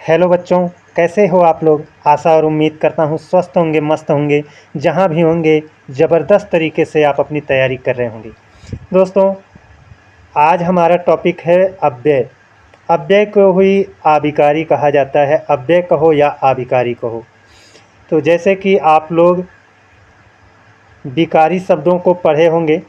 Hello बच्चों, कैसे हो आप लोग। आशा और उम्मीद करता हूँ स्वस्थ होंगे, मस्त होंगे। जहाँ भी होंगे ज़बरदस्त तरीके से आप अपनी तैयारी कर रहे होंगे। दोस्तों, आज हमारा टॉपिक है अव्यय। अव्यय को ही आभिकारी कहा जाता है। अव्यय कहो या आभिकारी कहो। तो जैसे कि आप लोग विकारी शब्दों को पढ़े होंगे,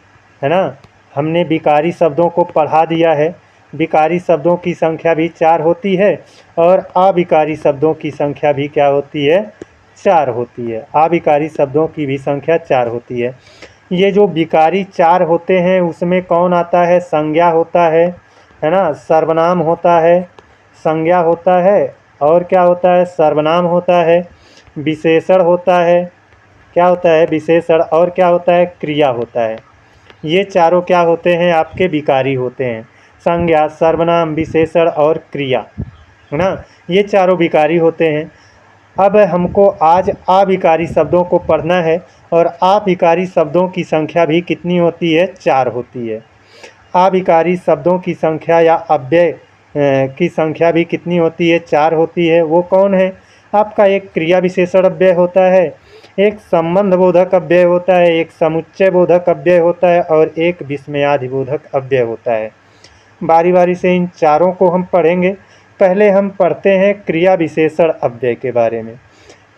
है ना। हमने विकारी शब्दों को पढ़ा दिया है। विकारी शब्दों की संख्या भी 4 होती है और अविकारी शब्दों की संख्या भी क्या होती है, 4 होती है। अविकारी शब्दों की भी संख्या 4 होती है। ये जो विकारी 4 होते हैं उसमें कौन आता है, संज्ञा होता है ना, सर्वनाम होता है, संज्ञा होता है, और क्या होता है, सर्वनाम होता है, विशेषण होता है, क्या होता है, विशेषण, और क्या होता है, क्रिया होता है। ये चारों क्या होते हैं, आपके विकारी होते हैं। संज्ञा, सर्वनाम, विशेषण और क्रिया, है ना। ये चारों विकारी होते हैं। अब हमको आज अविकारी शब्दों को पढ़ना है और अविकारी शब्दों की संख्या भी कितनी होती है, 4 होती है। अविकारी शब्दों की संख्या या अव्यय की संख्या भी कितनी होती है, 4 होती है। वो कौन है, आपका एक क्रिया विशेषण अव्यय होता है, एक संबंध बोधक अव्यय होता है, एक समुच्चय बोधक अव्यय होता है और एक विस्मयादिबोधक अव्यय होता है। बारी बारी से इन चारों को हम पढ़ेंगे। पहले हम पढ़ते हैं क्रिया विशेषण अव्यय के बारे में।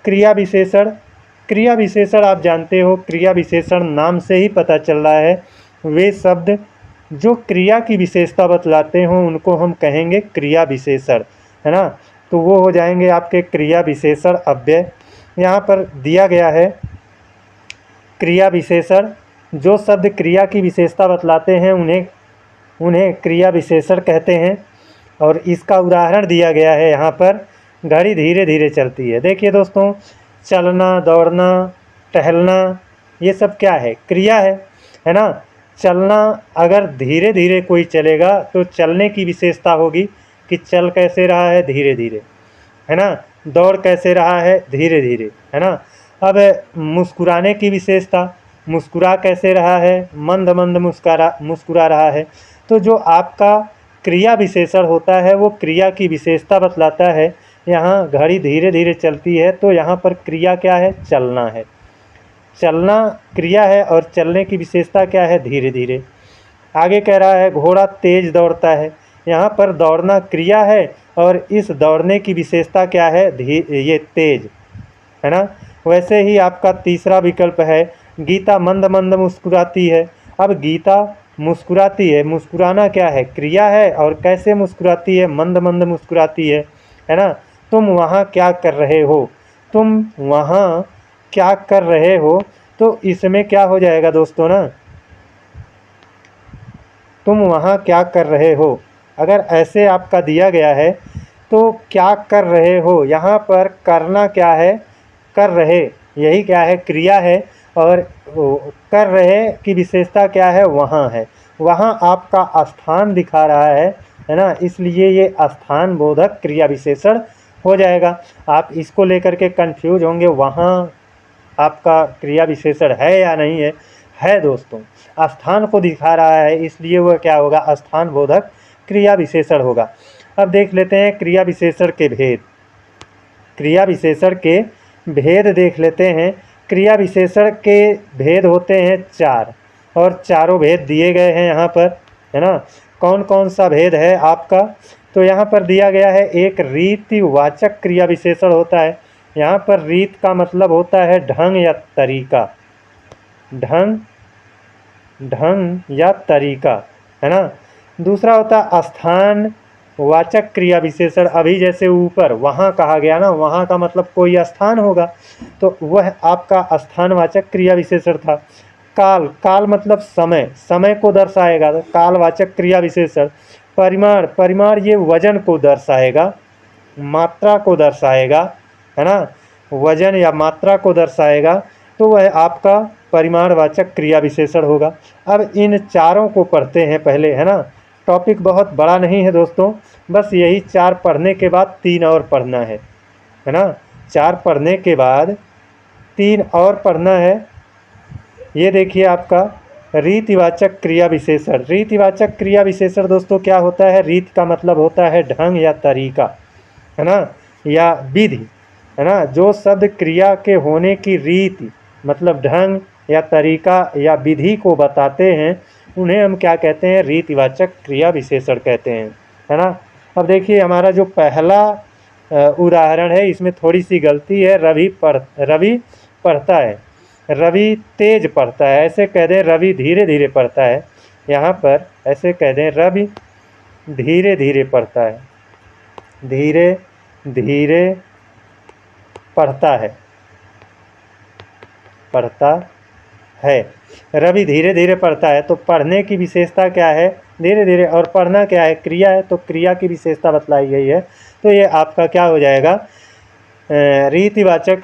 क्रिया विशेषण आप जानते हो, क्रिया विशेषण नाम से ही पता चल रहा है। वे शब्द जो क्रिया की विशेषता बतलाते हों उनको हम कहेंगे क्रिया विशेषण, है ना। तो वो हो जाएंगे आपके क्रिया विशेषण अव्यय। यहाँ पर दिया गया है क्रिया विशेषण। जो शब्द क्रिया की विशेषता बतलाते हैं उन्हें क्रिया विशेषण कहते हैं। और इसका उदाहरण दिया गया है यहाँ पर, घड़ी धीरे धीरे चलती है। देखिए दोस्तों, चलना, दौड़ना, टहलना, ये सब क्या है, क्रिया है ना। चलना, अगर धीरे धीरे कोई चलेगा तो चलने की विशेषता होगी कि चल कैसे रहा है, धीरे धीरे, है ना। दौड़ कैसे रहा है, धीरे धीरे, है ना। अब मुस्कुराने की विशेषता, मुस्कुरा कैसे रहा है, मंद मंद मुस्कुरा रहा है। तो जो आपका क्रिया विशेषण होता है वो क्रिया की विशेषता बतलाता है। यहाँ घड़ी धीरे धीरे चलती है तो यहाँ पर क्रिया क्या है, चलना है। चलना क्रिया है और चलने की विशेषता क्या है, धीरे धीरे। आगे कह रहा है घोड़ा तेज दौड़ता है। यहाँ पर दौड़ना क्रिया है और इस दौड़ने की विशेषता क्या है, ये तेज, है ना। वैसे ही आपका तीसरा विकल्प है गीता मंद मंद मुस्कुराती है। अब गीता मुस्कुराती है, मुस्कुराना क्या है, क्रिया है, और कैसे मुस्कुराती है, मंद मंद मुस्कुराती है ना। तुम वहाँ क्या कर रहे हो, तुम वहाँ क्या कर रहे हो, तो इसमें क्या हो जाएगा दोस्तों ना, तुम वहाँ क्या कर रहे हो। अगर ऐसे आपका दिया गया है तो क्या कर रहे हो, यहाँ पर करना क्या है, कर रहे, यही क्या है, क्रिया है। और कर रहे की विशेषता क्या है, वहाँ है। वहाँ आपका स्थान दिखा रहा है ना, इसलिए ये स्थान बोधक क्रिया विशेषण हो जाएगा। आप इसको लेकर के कंफ्यूज होंगे, वहाँ आपका क्रिया विशेषण है या नहीं है दोस्तों। स्थान को दिखा रहा है इसलिए वह क्या होगा, स्थान बोधक क्रिया विशेषण होगा। अब देख लेते हैं क्रिया विशेषण के भेद। क्रिया विशेषण के भेद देख लेते हैं। क्रिया विशेषण के भेद होते हैं 4 और चारों भेद दिए गए हैं यहाँ पर, है ना। कौन कौन सा भेद है आपका, तो यहाँ पर दिया गया है एक रीतिवाचक क्रिया विशेषण होता है। यहाँ पर रीत का मतलब होता है ढंग या तरीका, ढंग या तरीका, है ना। दूसरा होता है स्थान वाचक क्रिया विशेषण। अभी जैसे ऊपर वहाँ कहा गया ना, वहाँ का मतलब कोई स्थान होगा तो वह आपका स्थानवाचक क्रिया विशेषण था। काल मतलब समय को दर्शाएगा तो कालवाचक क्रिया विशेषण। परिमाण ये वजन को दर्शाएगा, मात्रा को दर्शाएगा, है ना, वजन या मात्रा को दर्शाएगा तो वह आपका परिमाणवाचक क्रिया विशेषण होगा। अब इन चारों को पढ़ते हैं पहले, है ना। टॉपिक बहुत बड़ा नहीं है दोस्तों, बस यही 4 पढ़ने के बाद 3 और पढ़ना है ना। 4 पढ़ने के बाद 3 और पढ़ना है। ये देखिए आपका रीतिवाचक क्रिया विशेषण। रीतिवाचक क्रिया विशेषण दोस्तों क्या होता है, रीत का मतलब होता है ढंग या तरीका, है ना। या विधि, है ना, जो शब्द क्रिया के होने की रीति मतलब ढंग या तरीका या विधि को बताते हैं, उन्हें हम क्या कहते हैं? रीतिवाचक क्रिया विशेषण कहते हैं, है ना। अब देखिए हमारा जो पहला उदाहरण है, इसमें थोड़ी सी गलती है। रवि पढ़ता है, रवि तेज पढ़ता है, ऐसे कह दें रवि धीरे धीरे पढ़ता है। यहाँ पर ऐसे कह दें रवि धीरे धीरे पढ़ता है, धीरे धीरे पढ़ता है, पढ़ता है। रवि धीरे धीरे पढ़ता है, तो पढ़ने की विशेषता क्या है? धीरे धीरे। और पढ़ना क्या है? क्रिया है, तो क्रिया की विशेषता बतलाई गई है। तो ये आपका क्या हो जाएगा? रीतिवाचक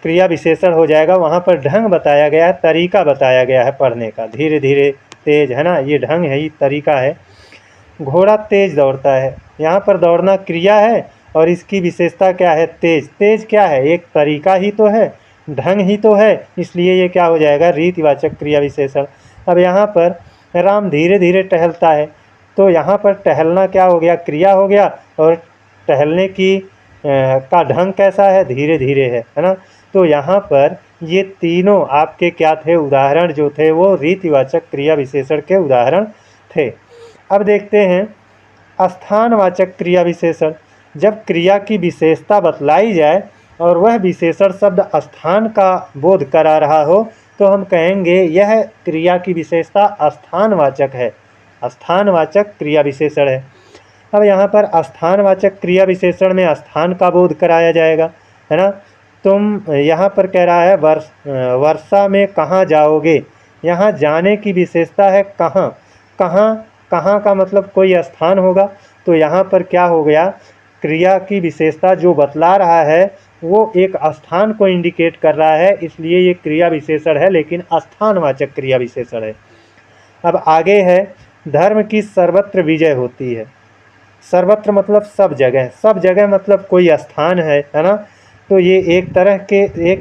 क्रिया विशेषण हो जाएगा। वहाँ पर ढंग बताया गया है, तरीका बताया गया है पढ़ने का, धीरे धीरे तेज, है ना, ये ढंग है, ये तरीका है। घोड़ा तेज दौड़ता है, यहाँ पर दौड़ना क्रिया है और इसकी विशेषता क्या है? तेज। तेज क्या है? एक तरीका ही तो है, ढंग ही तो है, इसलिए ये क्या हो जाएगा? रीतिवाचक क्रिया विशेषण। अब यहाँ पर राम धीरे धीरे टहलता है, तो यहाँ पर टहलना क्या हो गया? क्रिया हो गया। और टहलने की का ढंग कैसा है? धीरे धीरे है ना। तो यहाँ पर ये तीनों आपके क्या थे? उदाहरण जो थे वो रीतिवाचक क्रिया विशेषण के उदाहरण थे। अब देखते हैं स्थानवाचक क्रिया विशेषण। जब क्रिया की विशेषता बतलाई जाए और वह विशेषण शब्द स्थान का बोध करा रहा हो, तो हम कहेंगे यह क्रिया की विशेषता स्थानवाचक है, स्थानवाचक क्रिया विशेषण है। अब यहाँ पर स्थानवाचक क्रिया विशेषण में स्थान का बोध कराया जाएगा, है ना। तुम यहाँ पर कह रहा है वर्षा में कहाँ जाओगे? यहाँ जाने की विशेषता है कहाँ। कहाँ, कहाँ का मतलब कोई स्थान होगा, तो यहाँ पर क्या हो गया? क्रिया की विशेषता जो बतला रहा है वो एक स्थान को इंडिकेट कर रहा है, इसलिए ये क्रिया विशेषण है, लेकिन स्थानवाचक क्रिया विशेषण है। अब आगे है धर्म की सर्वत्र विजय होती है। सर्वत्र मतलब सब जगह, सब जगह मतलब कोई स्थान है ना। तो ये एक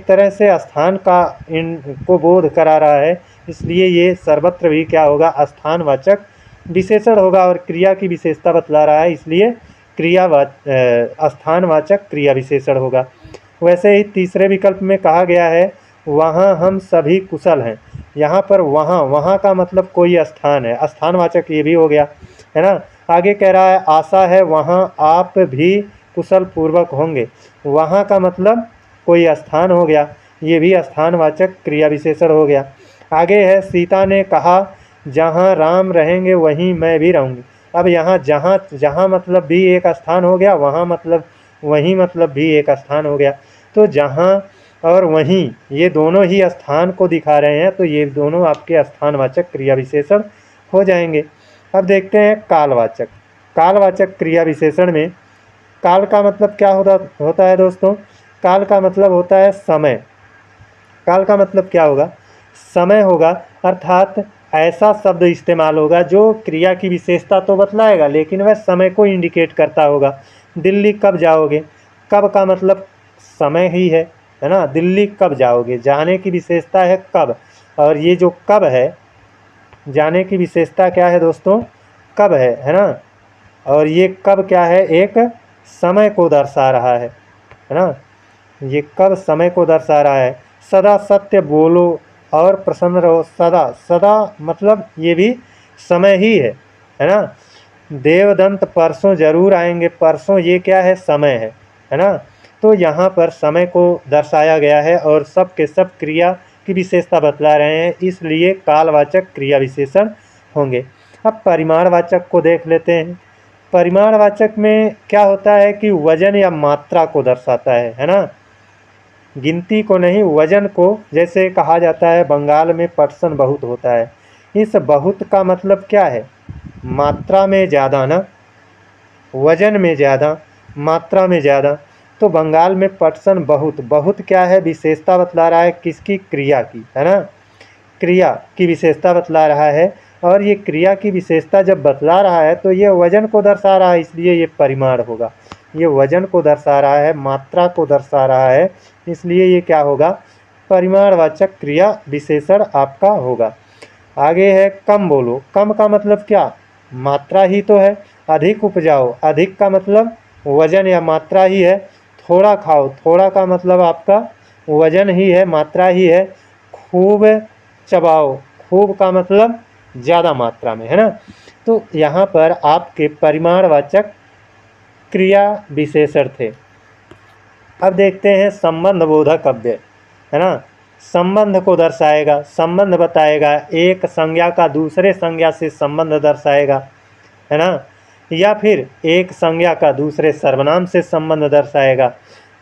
तरह से स्थान का को बोध करा रहा है, इसलिए ये सर्वत्र भी क्या होगा? स्थानवाचक विशेषण होगा। और क्रिया की विशेषता बतला रहा है, इसलिए स्थानवाचक क्रिया विशेषण होगा। वैसे ही तीसरे विकल्प में कहा गया है वहाँ हम सभी कुशल हैं। यहाँ पर वहाँ का मतलब कोई स्थान है, स्थानवाचक ये भी हो गया, है ना। आगे कह रहा है आशा है वहाँ आप भी कुशल पूर्वक होंगे। वहाँ का मतलब कोई स्थान हो गया, ये भी स्थानवाचक क्रिया विशेषण हो गया। आगे है सीता ने कहा जहाँ राम रहेंगे वहीं मैं भी रहूँगी। अब यहाँ जहाँ मतलब भी एक स्थान हो गया, वहाँ मतलब वहीं मतलब भी एक स्थान हो गया। तो जहाँ और वहीं ये दोनों ही स्थान को दिखा रहे हैं, तो ये दोनों आपके स्थानवाचक क्रिया विशेषण हो जाएंगे। अब देखते हैं कालवाचक। कालवाचक क्रिया विशेषण में काल का मतलब क्या होता है दोस्तों? काल का मतलब होता है समय। काल का मतलब क्या होगा? समय होगा, अर्थात ऐसा शब्द इस्तेमाल होगा जो क्रिया की विशेषता तो बतलाएगा, लेकिन वह समय को इंडिकेट करता होगा। दिल्ली कब जाओगे? कब का मतलब समय ही है ना। दिल्ली कब जाओगे? जाने की विशेषता है कब, और ये जो कब है, जाने की विशेषता क्या है दोस्तों? कब है ना। और ये कब क्या है? एक समय को दर्शा रहा है ना। ये कब समय को दर्शा रहा है। सदा सत्य बोलो और प्रसन्न रहो। सदा मतलब ये भी समय ही है ना। देवदंत परसों जरूर आएंगे। परसों ये क्या है? समय है ना। तो यहाँ पर समय को दर्शाया गया है और सब के सब क्रिया की विशेषता बतला रहे हैं, इसलिए कालवाचक क्रिया विशेषण होंगे। अब परिमाणवाचक को देख लेते हैं। परिमाणवाचक में क्या होता है कि वजन या मात्रा को दर्शाता है ना। गिनती को नहीं, वजन को। जैसे कहा जाता है बंगाल में पटसन बहुत होता है। इस बहुत का मतलब क्या है? मात्रा में ज़्यादा ना, वजन में ज़्यादा, मात्रा में ज़्यादा। तो बंगाल में पटसन बहुत क्या है? विशेषता बतला रहा है किसकी? क्रिया की, है ना। क्रिया की विशेषता बतला रहा है, और ये क्रिया की विशेषता जब बतला रहा है तो ये वजन को दर्शा रहा है, इसलिए ये परिमाण होगा। ये वजन को दर्शा रहा है, मात्रा को दर्शा रहा है, इसलिए ये क्या होगा? परिमाणवाचक क्रिया विशेषण आपका होगा। आगे है कम बोलो। कम का मतलब क्या? मात्रा ही तो है। अधिक उपजाओ। अधिक का मतलब वजन या मात्रा ही है, थोड़ा खाओ, थोड़ा का मतलब आपका वजन ही है, मात्रा ही है। खूब चबाओ, खूब का मतलब ज़्यादा मात्रा में, है ना। तो यहाँ पर आपके परिमाणवाचक क्रिया विशेषण थे। अब देखते हैं संबंध बोधक अव्यय, है ना। संबंध को दर्शाएगा, संबंध बताएगा, एक संज्ञा का दूसरे संज्ञा से संबंध दर्शाएगा, है ना। या फिर एक संज्ञा का दूसरे सर्वनाम से संबंध दर्शाएगा।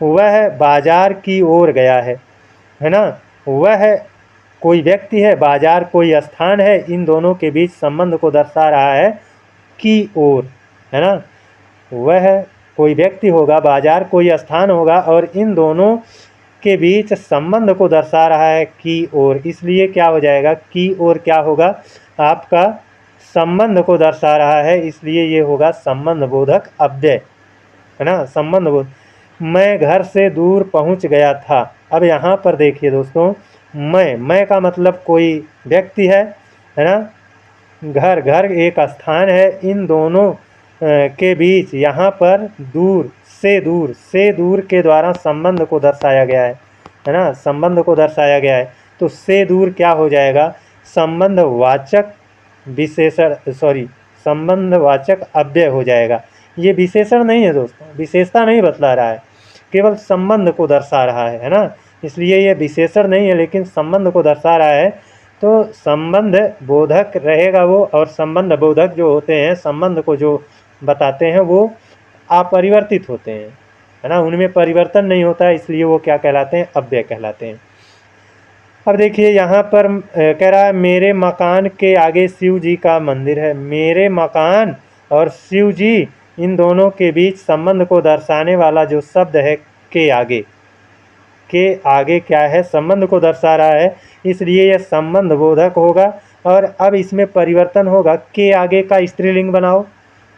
वह बाजार की ओर गया है ना। वह कोई व्यक्ति है, बाजार कोई स्थान है, इन दोनों के बीच संबंध को दर्शा रहा है की ओर, है ना। वह कोई व्यक्ति होगा, बाजार कोई स्थान होगा, और इन दोनों के बीच संबंध को दर्शा रहा है की ओर, इसलिए क्या हो जाएगा, की ओर क्या होगा आपका, संबंध को दर्शा रहा है, इसलिए ये होगा संबंध बोधक अव्यय, है ना। संबंध बोध। मैं घर से दूर पहुंच गया था। अब यहाँ पर देखिए दोस्तों, मैं का मतलब कोई व्यक्ति है ना। घर, घर एक स्थान है, इन दोनों के बीच यहाँ पर दूर से दूर के द्वारा संबंध को दर्शाया गया है ना। संबंध को दर्शाया गया है, तो से दूर क्या हो जाएगा, संबंधवाचक विशेषण, संबंधवाचक अव्यय हो जाएगा। ये विशेषण नहीं है दोस्तों, विशेषता नहीं बतला रहा है, केवल संबंध को दर्शा रहा है ना। इसलिए ये विशेषण नहीं है, लेकिन संबंध को दर्शा रहा है, तो संबंध बोधक रहेगा वो। और संबंध बोधक जो होते हैं, संबंध को जो बताते हैं, वो अपरिवर्तित होते हैं, है ना। उनमें परिवर्तन नहीं होता है, इसलिए वो क्या कहलाते हैं, अव्यय कहलाते हैं। अब देखिए यहाँ पर कह रहा है मेरे मकान के आगे शिव जी का मंदिर है। मेरे मकान और शिव जी, इन दोनों के बीच संबंध को दर्शाने वाला जो शब्द है के आगे क्या है, संबंध को दर्शा रहा है, इसलिए यह संबंध बोधक होगा। और अब इसमें परिवर्तन होगा, के आगे का स्त्रीलिंग बनाओ,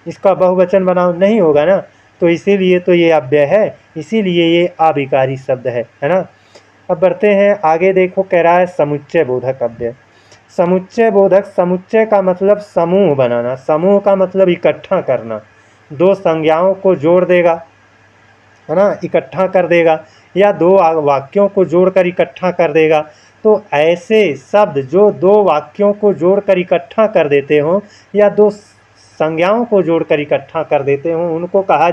इसका बहुवचन बनाओ, नहीं होगा ना, तो इसीलिए तो ये अव्यय है, इसीलिए ये अविकारी शब्द है ना। अब बढ़ते हैं आगे, देखो कह रहा है समुच्चय बोधक अव्यय। समुच्चय बोधक, समुच्चय का मतलब समूह बनाना, समूह का मतलब इकट्ठा करना, दो संज्ञाओं को जोड़ देगा, है ना, इकट्ठा कर देगा, या दो वाक्यों को जोड़कर इकट्ठा कर देगा। तो ऐसे शब्द जो दो वाक्यों को जोड़कर इकट्ठा कर देते हों, या दो संज्ञाओं को जोड़कर इकट्ठा कर देते हों, उनको कहा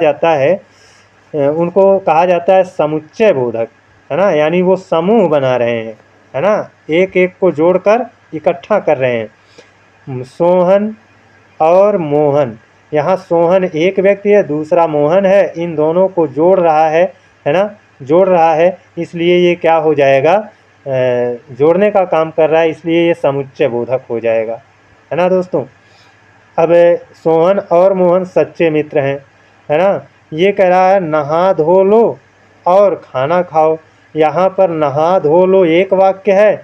जाता है समुच्चय बोधक, है ना। यानी वो समूह बना रहे हैं, है ना, एक एक को जोड़कर इकट्ठा कर रहे हैं। सोहन और मोहन, यहाँ सोहन एक व्यक्ति है, दूसरा मोहन है, इन दोनों को जोड़ रहा है ना, जोड़ रहा है, इसलिए ये क्या हो जाएगा, जोड़ने का काम कर रहा है, इसलिए ये समुच्चय बोधक हो जाएगा, है ना दोस्तों। अब सोहन और मोहन सच्चे मित्र हैं, है ना। ये कह रहा है नहा धो लो और खाना खाओ। यहाँ पर नहा धो लो एक वाक्य है,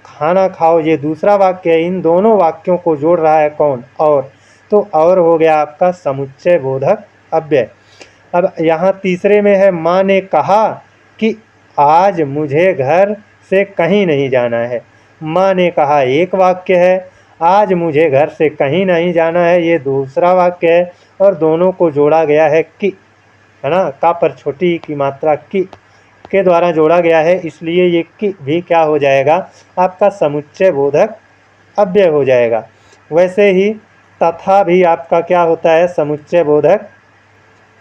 खाना खाओ ये दूसरा वाक्य है, इन दोनों वाक्यों को जोड़ रहा है कौन, और, तो और हो गया आपका समुच्चय बोधक अव्यय। अब यहाँ तीसरे में है माँ ने कहा कि आज मुझे घर से कहीं नहीं जाना है। माँ ने कहा एक वाक्य है, आज मुझे घर से कहीं नहीं जाना है ये दूसरा वाक्य है, और दोनों को जोड़ा गया है कि, है ना, का पर छोटी की मात्रा की के द्वारा जोड़ा गया है, इसलिए ये कि भी क्या हो जाएगा, आपका समुच्चय बोधक अव्यय हो जाएगा। वैसे ही तथा भी आपका क्या होता है, समुच्चय बोधक,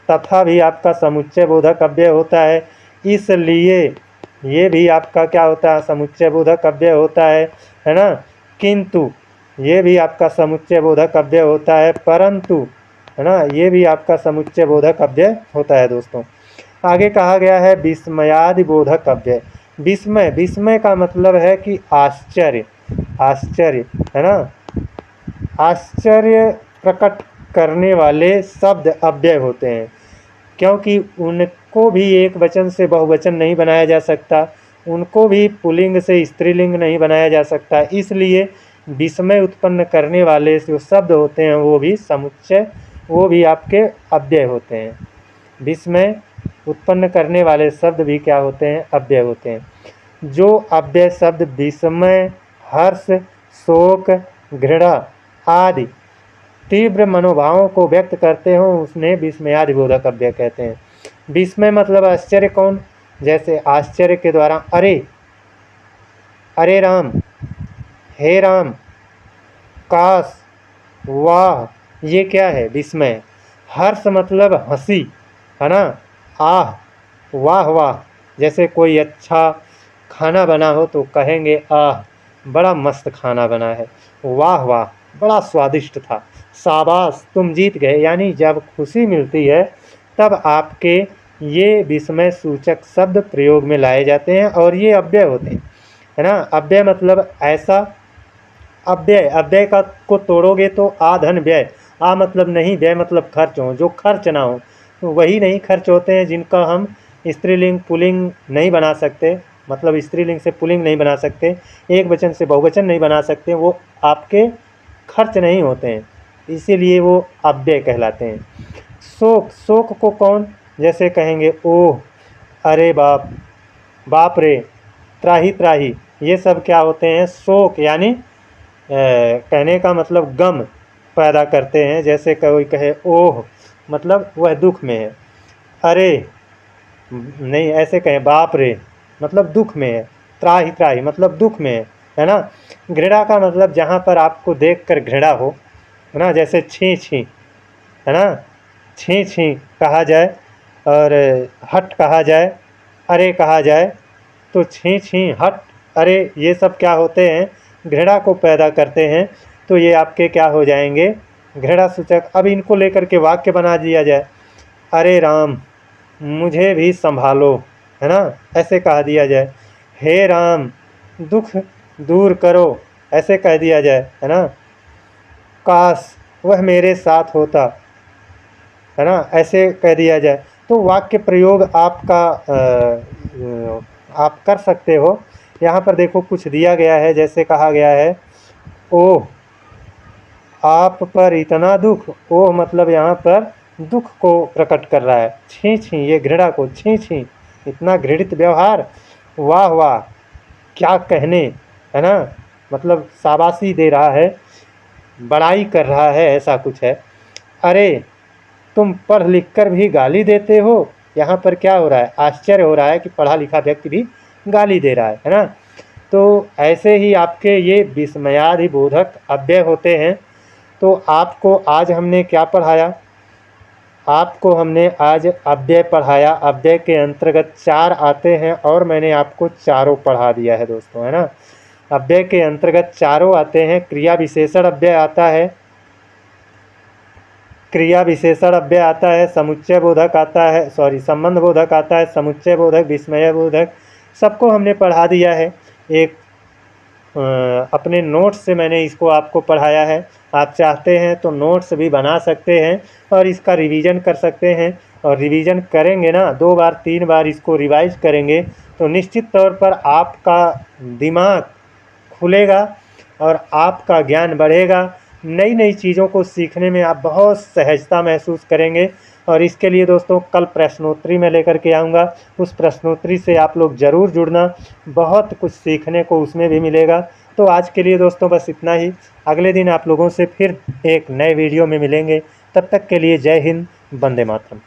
तथा भी आपका समुच्चय बोधक अव्यय होता है, इसलिए ये भी आपका क्या होता है, समुच्चय बोधक अव्यय होता है ना। किंतु ये भी आपका समुच्चय बोधक अव्यय होता है, परंतु, है ना, ये भी आपका समुच्चय बोधक अव्यय होता है दोस्तों। आगे कहा गया है विस्मयादि बोधक अव्यय। विस्मय, विस्मय का मतलब है कि आश्चर्य, आश्चर्य, है ना, आश्चर्य प्रकट करने वाले शब्द अव्यय होते हैं, क्योंकि उनको भी एक वचन से बहुवचन नहीं बनाया जा सकता, उनको भी पुल्लिंग से स्त्रीलिंग नहीं बनाया जा सकता, इसलिए विस्मय उत्पन्न करने वाले जो शब्द होते हैं वो भी समुच्चय, वो भी आपके अव्यय होते हैं। विस्मय उत्पन्न करने वाले शब्द भी क्या होते हैं, अव्यय होते हैं। जो अव्यय शब्द विस्मय, हर्ष, शोक, घृणा आदि तीव्र मनोभावों को व्यक्त करते हों उसने विस्मयादि बोधक अव्यय कहते हैं। विस्मय मतलब आश्चर्य कौन, जैसे आश्चर्य के द्वारा अरे, अरे राम, हे राम, काश, वाह, ये क्या है विस्मय। हर्ष मतलब हंसी, है ना। आह, वाह वाह, जैसे कोई अच्छा खाना बना हो तो कहेंगे आह, बड़ा मस्त खाना बना है। वाह वाह, बड़ा स्वादिष्ट था। शाबाश, तुम जीत गए। यानी जब खुशी मिलती है तब आपके ये विस्मय सूचक शब्द प्रयोग में लाए जाते हैं और ये अव्यय होते हैं, है ना। अव्यय मतलब ऐसा, अव्यय, अव्यय का को तोड़ोगे तो आ धन व्यय, आ मतलब नहीं, व्यय मतलब खर्च हो, जो खर्च ना हो तो वही नहीं खर्च होते हैं जिनका हम स्त्रीलिंग पुल्लिंग नहीं बना सकते, मतलब स्त्रीलिंग से पुल्लिंग नहीं बना सकते, एक वचन से बहुवचन नहीं बना सकते, वो आपके खर्च नहीं होते हैं, इसीलिए वो अव्यय कहलाते हैं। शोक, शोक को कौन, जैसे कहेंगे ओह, अरे बाप, बाप रे, त्राही त्राही, ये सब क्या होते हैं, शोक यानी कहने का मतलब गम पैदा करते हैं। जैसे कोई कहे ओह, मतलब वह दुख में है। अरे नहीं, ऐसे कहें बाप रे, मतलब दुख में है। त्राही त्राही मतलब दुख में है ना। घृणा का मतलब जहाँ पर आपको देखकर घृणा हो, है ना, जैसे छी छी, है ना, छी छी कहा जाए और हट कहा जाए, अरे कहा जाए, तो छी छी, हट, अरे, ये सब क्या होते हैं, घृणा को पैदा करते हैं। तो ये आपके क्या हो जाएंगे, घृणा सूचक। अब इनको लेकर के वाक्य बना दिया जाए, अरे राम, मुझे भी संभालो, है ना, ऐसे कह दिया जाए। हे राम, दुख दूर करो, ऐसे कह दिया जाए, है ना। काश वह मेरे साथ होता, है ना, ऐसे कह दिया जाए। तो वाक्य प्रयोग आपका आप कर सकते हो। यहाँ पर देखो कुछ दिया गया है, जैसे कहा गया है ओह, आप पर इतना दुख, ओह मतलब यहाँ पर दुख को प्रकट कर रहा है। छी छी, ये घृणा को, छी छी, इतना घृणित व्यवहार, वाह वाह, क्या कहने, है ना, मतलब शाबाशी दे रहा है, बड़ाई कर रहा है, ऐसा कुछ है। अरे, तुम पढ़ लिख कर भी गाली देते हो, यहाँ पर क्या हो रहा है, आश्चर्य हो रहा है कि पढ़ा लिखा व्यक्ति भी गाली दे रहा है ना। तो ऐसे ही आपके ये विस्मयादिबोधक अव्यय होते हैं। तो आपको आज हमने क्या पढ़ाया, आपको हमने आज अव्यय पढ़ाया। अव्यय के अंतर्गत 4 आते हैं और मैंने आपको चारों पढ़ा दिया है दोस्तों, है ना। अव्यय के अंतर्गत चारों आते हैं। क्रिया विशेषण अव्यय आता है, क्रिया विशेषण अव्यय आता है, समुच्चय बोधक आता है, संबंध बोधक आता है, समुच्चय बोधक, विस्मय बोधक, सबको हमने पढ़ा दिया है। एक अपने नोट्स से मैंने इसको आपको पढ़ाया है। आप चाहते हैं तो नोट्स भी बना सकते हैं और इसका रिवीजन कर सकते हैं। और रिवीजन करेंगे ना, 2 बार 3 बार इसको रिवाइज करेंगे तो निश्चित तौर पर आपका दिमाग खुलेगा और आपका ज्ञान बढ़ेगा। नई नई चीज़ों को सीखने में आप बहुत सहजता महसूस करेंगे। और इसके लिए दोस्तों कल प्रश्नोत्तरी मैं लेकर के आऊँगा, उस प्रश्नोत्तरी से आप लोग ज़रूर जुड़ना, बहुत कुछ सीखने को उसमें भी मिलेगा। तो आज के लिए दोस्तों बस इतना ही। अगले दिन आप लोगों से फिर एक नए वीडियो में मिलेंगे। तब तक के लिए जय हिंद, वंदे मातरम।